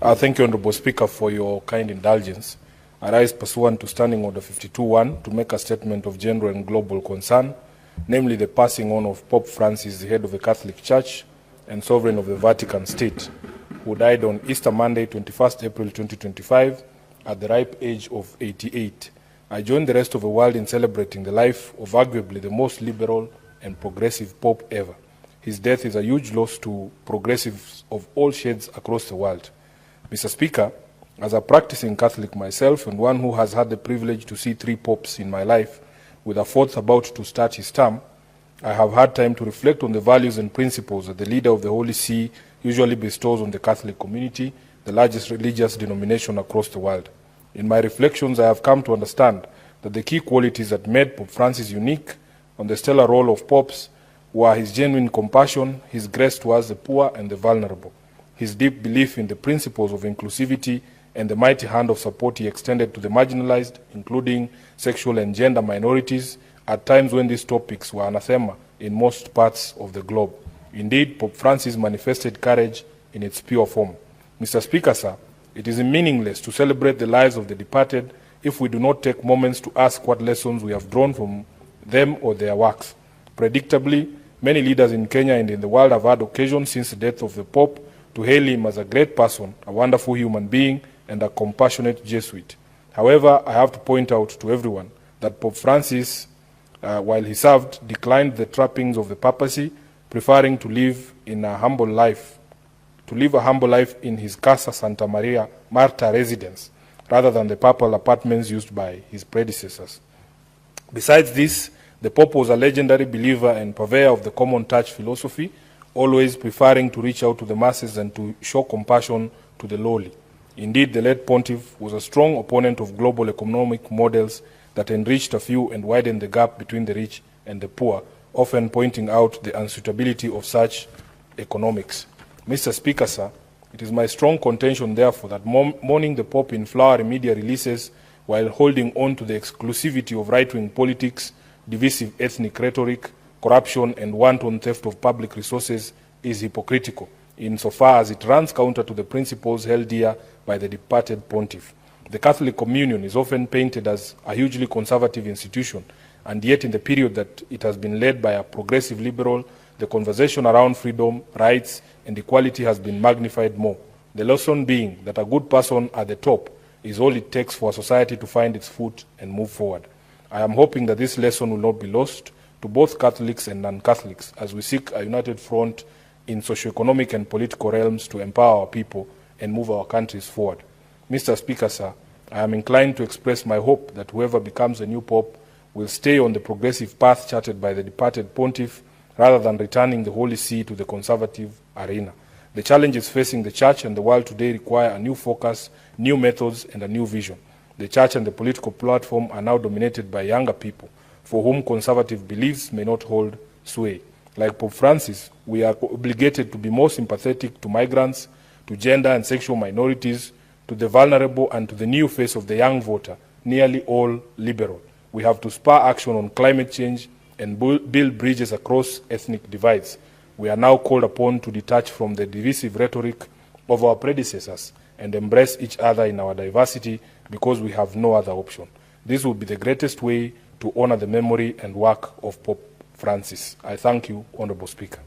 Thank you, Honorable Speaker, for your kind indulgence. I rise pursuant to Standing Order 52.1 to make a statement of general and global concern, namely the passing on of Pope Francis, the head of the Catholic Church and sovereign of the Vatican State, who died on Easter Monday, 21st April 2025, at the ripe age of 88. I join the rest of the world in celebrating the life of arguably the most liberal and progressive Pope ever. His death is a huge loss to progressives of all shades across the world. Mr. Speaker, as a practicing Catholic myself and one who has had the privilege to see 3 popes in my life, with a 4th about to start his term, I have had time to reflect on the values and principles that the leader of the Holy See usually bestows on the Catholic community, the largest religious denomination across the world. In my reflections, I have come to understand that the key qualities that made Pope Francis unique on the stellar role of popes were his genuine compassion, his grace towards the poor and the vulnerable, his deep belief in the principles of inclusivity, and the mighty hand of support he extended to the marginalized, including sexual and gender minorities, at times when these topics were anathema in most parts of the globe. Indeed, Pope Francis manifested courage in its pure form. Mr. Speaker, sir, it is meaningless to celebrate the lives of the departed if we do not take moments to ask what lessons we have drawn from them or their works. Predictably, many leaders in Kenya and in the world have had occasion since the death of the Pope to hail him as a great person, a wonderful human being, and a compassionate Jesuit. However, I have to point out to everyone that Pope Francis, while he served, declined the trappings of the papacy, preferring to live a humble life in his Casa Santa Maria Marta residence, rather than the papal apartments used by his predecessors. Besides this, the Pope was a legendary believer and purveyor of the common touch philosophy, always preferring to reach out to the masses and to show compassion to the lowly. Indeed, the late Pontiff was a strong opponent of global economic models that enriched a few and widened the gap between the rich and the poor, often pointing out the unsuitability of such economics. Mr. Speaker, sir, it is my strong contention, therefore, that mourning the Pope in flowery media releases while holding on to the exclusivity of right-wing politics, divisive ethnic rhetoric, corruption, and wanton theft of public resources is hypocritical, insofar as it runs counter to the principles held dear by the departed Pontiff. The Catholic Communion is often painted as a hugely conservative institution, and yet in the period that it has been led by a progressive liberal, the conversation around freedom, rights, and equality has been magnified more. The lesson being that a good person at the top is all it takes for a society to find its foot and move forward. I am hoping that this lesson will not be lost to both Catholics and non-Catholics as we seek a united front in socio-economic and political realms to empower our people and move our countries forward. Mr. Speaker, sir, I am inclined to express my hope that whoever becomes a new Pope will stay on the progressive path charted by the departed Pontiff rather than returning the Holy See to the conservative arena. The challenges facing the Church and the world today require a new focus, new methods, and a new vision. The Church and the political platform are now dominated by younger people, for whom conservative beliefs may not hold sway. Like Pope Francis, we are obligated to be more sympathetic to migrants, to gender and sexual minorities, to the vulnerable, and to the new face of the young voter, nearly all liberal. We have to spur action on climate change and build bridges across ethnic divides. We are now called upon to detach from the divisive rhetoric of our predecessors and embrace each other in our diversity because we have no other option. This will be the greatest way to honor the memory and work of Pope Francis. I thank you, Honorable Speaker.